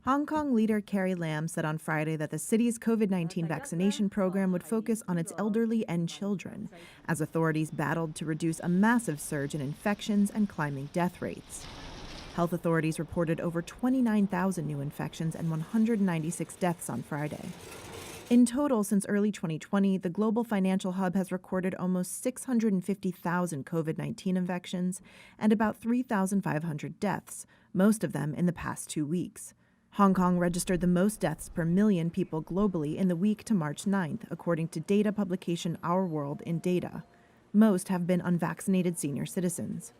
Hong Kong leader Carrie Lam said on Friday that the city's COVID-19 vaccination program would focus on its elderly and children, as authorities battled to reduce a massive surge in infections and climbing death rates. Health authorities reported over 29,000 new infections and 196 deaths on Friday. In total, since early 2020, the global financial hub has recorded almost 650,000 COVID-19 infections and about 3,500 deaths, most of them in the past 2 weeks. Hong Kong registered the most deaths per million people globally in the week to March 9th, according to data publication Our World in Data. Most have been unvaccinated senior citizens.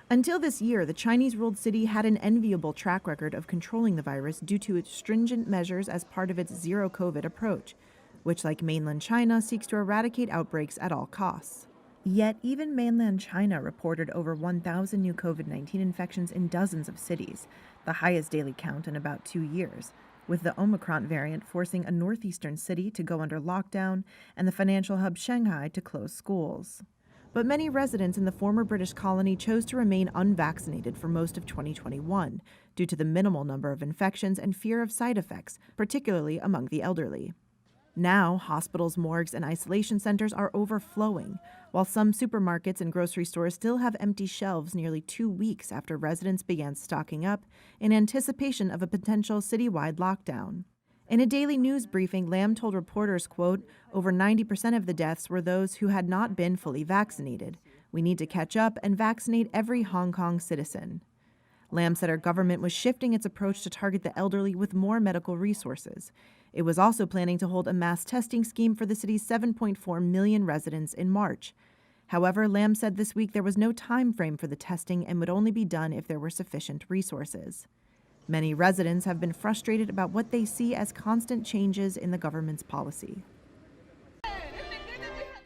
Until this year, the Chinese-ruled city had an enviable track record of controlling the virus due to its stringent measures as part of its zero-COVID approach, which, like mainland China, seeks to eradicate outbreaks at all costs. Yet, even mainland China reported over 1,000 new COVID-19 infections in dozens of cities, the highest daily count in about 2 years, with the Omicron variant forcing a northeastern city to go under lockdown and the financial hub Shanghai to close schools. But many residents in the former British colony chose to remain unvaccinated for most of 2021 due to the minimal number of infections and fear of side effects, particularly among the elderly. Now, hospitals, morgues, and isolation centers are overflowing, while some supermarkets and grocery stores still have empty shelves nearly 2 weeks after residents began stocking up in anticipation of a potential citywide lockdown. In a daily news briefing, Lam told reporters, quote, "Over 90% of the deaths were those who had not been fully vaccinated. We need to catch up and vaccinate every Hong Kong citizen." Lam said her government was shifting its approach to target the elderly with more medical resources. It was also planning to hold a mass testing scheme for the city's 7.4 million residents in March. However, Lam said this week there was no time frame for the testing and would only be done if there were sufficient resources. Many residents have been frustrated about what they see as constant changes in the government's policy.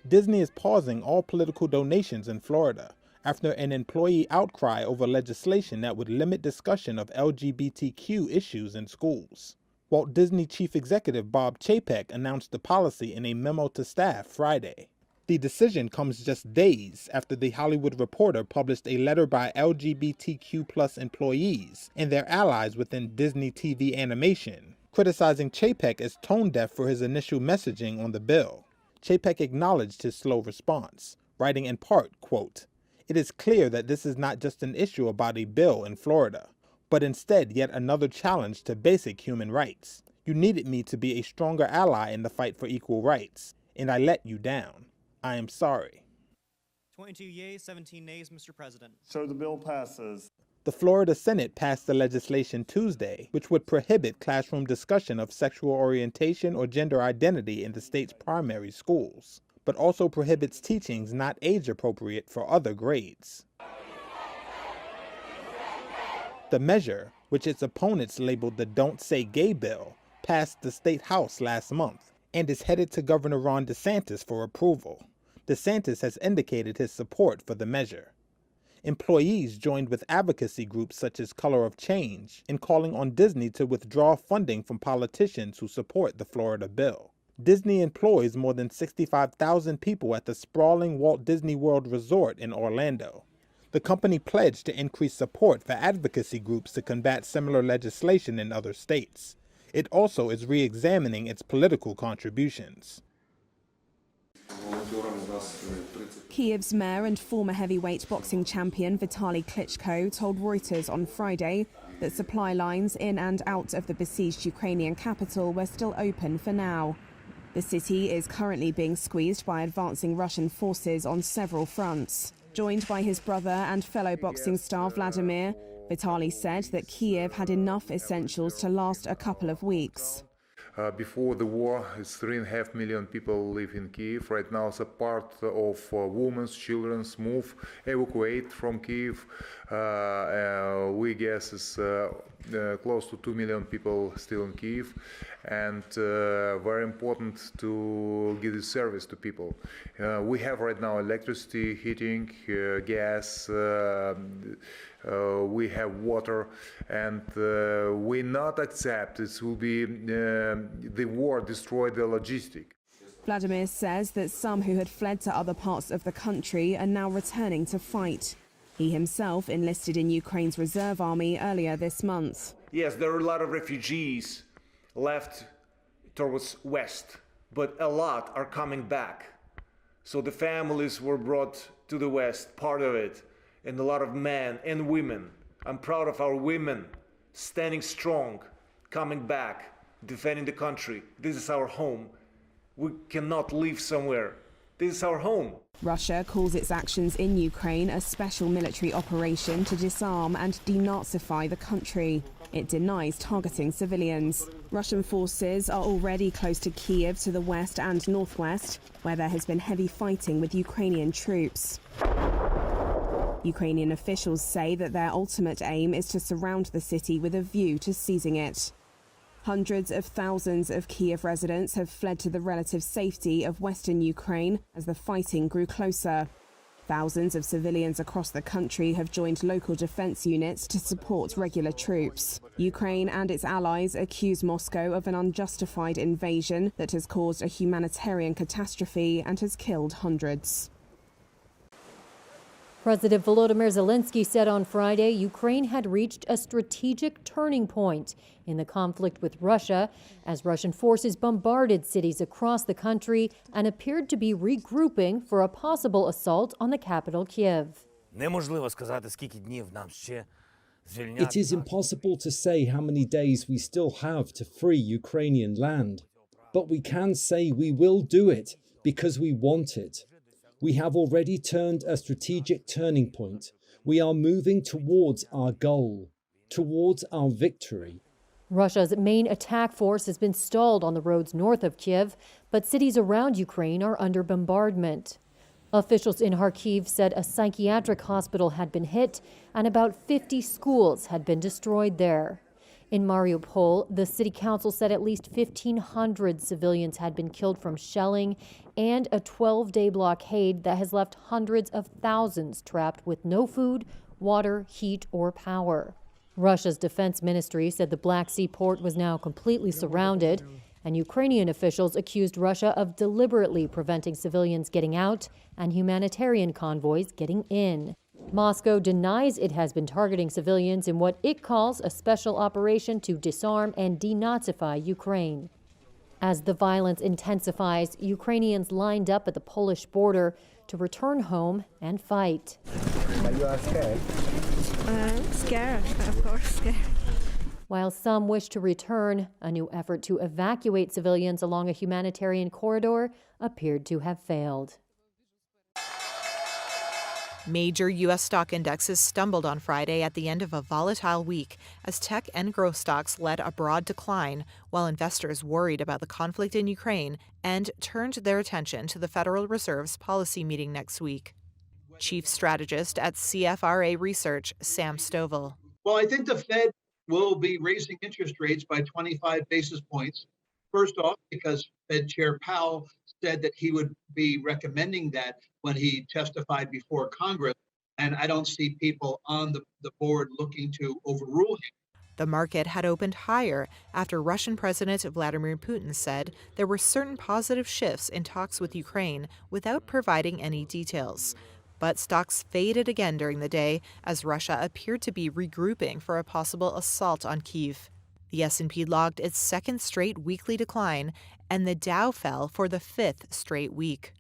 Disney is pausing all political donations in Florida after an employee outcry over legislation that would limit discussion of LGBTQ issues in schools. Walt Disney Chief Executive Bob Chapek announced the policy in a memo to staff Friday. The decision comes just days after The Hollywood Reporter published a letter by LGBTQ+ employees and their allies within Disney TV animation, criticizing Chapek as tone-deaf for his initial messaging on the bill. Chapek acknowledged his slow response, writing in part, quote, "It is clear that this is not just an issue about a bill in Florida, but instead yet another challenge to basic human rights. You needed me to be a stronger ally in the fight for equal rights, and I let you down. I am sorry." 22 yeas, 17 nays, Mr. President. So the bill passes. The Florida Senate passed the legislation Tuesday, which would prohibit classroom discussion of sexual orientation or gender identity in the state's primary schools, but also prohibits teachings not age-appropriate for other grades. The measure, which its opponents labeled the Don't Say Gay bill, passed the state house last month and is headed to Governor Ron DeSantis for approval. DeSantis has indicated his support for the measure. Employees joined with advocacy groups such as Color of Change in calling on Disney to withdraw funding from politicians who support the Florida bill. Disney employs more than 65,000 people at the sprawling Walt Disney World Resort in Orlando. The company pledged to increase support for advocacy groups to combat similar legislation in other states. It also is re-examining its political contributions. Kyiv's mayor and former heavyweight boxing champion Vitaly Klitschko told Reuters on Friday that supply lines in and out of the besieged Ukrainian capital were still open for now. The city is currently being squeezed by advancing Russian forces on several fronts. Joined by his brother and fellow boxing star Vladimir, Vitaly said that Kyiv had enough essentials to last a couple of weeks. Before the war, 3.5 million people live in Kyiv. Right now, it's a part of women's, children's evacuate from Kyiv. We guess it's close to 2 million people still in Kyiv, and very important to give this service to people. We have right now electricity, heating, gas, we have water, and we not accept it will be the war destroy the logistics. Vladimir says that some who had fled to other parts of the country are now returning to fight. He himself enlisted in Ukraine's reserve army earlier this month. Yes, there are a lot of refugees left towards west, but a lot are coming back. So the families were brought to the west, part of it, and a lot of men and women. I'm proud of our women standing strong, coming back, defending the country. This is our home. We cannot leave somewhere. This is our home. Russia calls its actions in Ukraine a special military operation to disarm and denazify the country. It denies targeting civilians. Russian forces are already close to Kyiv to the west and northwest, where there has been heavy fighting with Ukrainian troops. Ukrainian officials say that their ultimate aim is to surround the city with a view to seizing it. Hundreds of thousands of Kyiv residents have fled to the relative safety of western Ukraine as the fighting grew closer. Thousands of civilians across the country have joined local defense units to support regular troops. Ukraine and its allies accuse Moscow of an unjustified invasion that has caused a humanitarian catastrophe and has killed hundreds. President Volodymyr Zelensky said on Friday Ukraine had reached a strategic turning point in the conflict with Russia as Russian forces bombarded cities across the country and appeared to be regrouping for a possible assault on the capital, Kyiv. It is impossible to say how many days we still have to free Ukrainian land, but we can say we will do it because we want it. We have already turned a strategic turning point. We are moving towards our goal, towards our victory. Russia's main attack force has been stalled on the roads north of Kyiv, but cities around Ukraine are under bombardment. Officials in Kharkiv said a psychiatric hospital had been hit and about 50 schools had been destroyed there. In Mariupol, the city council said at least 1,500 civilians had been killed from shelling and a 12-day blockade that has left hundreds of thousands trapped with no food, water, heat, or power. Russia's defense ministry said the Black Sea port was now completely surrounded, and Ukrainian officials accused Russia of deliberately preventing civilians getting out and humanitarian convoys getting in. Moscow denies it has been targeting civilians in what it calls a special operation to disarm and denazify Ukraine. As the violence intensifies, Ukrainians lined up at the Polish border to return home and fight. Are you scared? Scared, of course, scared. While some wish to return, a new effort to evacuate civilians along a humanitarian corridor appeared to have failed. Major U.S. stock indexes stumbled on Friday at the end of a volatile week as tech and growth stocks led a broad decline, while investors worried about the conflict in Ukraine and turned their attention to the Federal Reserve's policy meeting next week. Chief strategist at CFRA Research, Sam Stovall. Well, I think the Fed will be raising interest rates by 25 basis points. First off, because Fed Chair Powell said that he would be recommending that when he testified before Congress, and I don't see people on the board looking to overrule him. The market had opened higher after Russian President Vladimir Putin said there were certain positive shifts in talks with Ukraine without providing any details. But stocks faded again during the day as Russia appeared to be regrouping for a possible assault on Kyiv. The S&P logged its second straight weekly decline, and the Dow fell for the fifth straight week.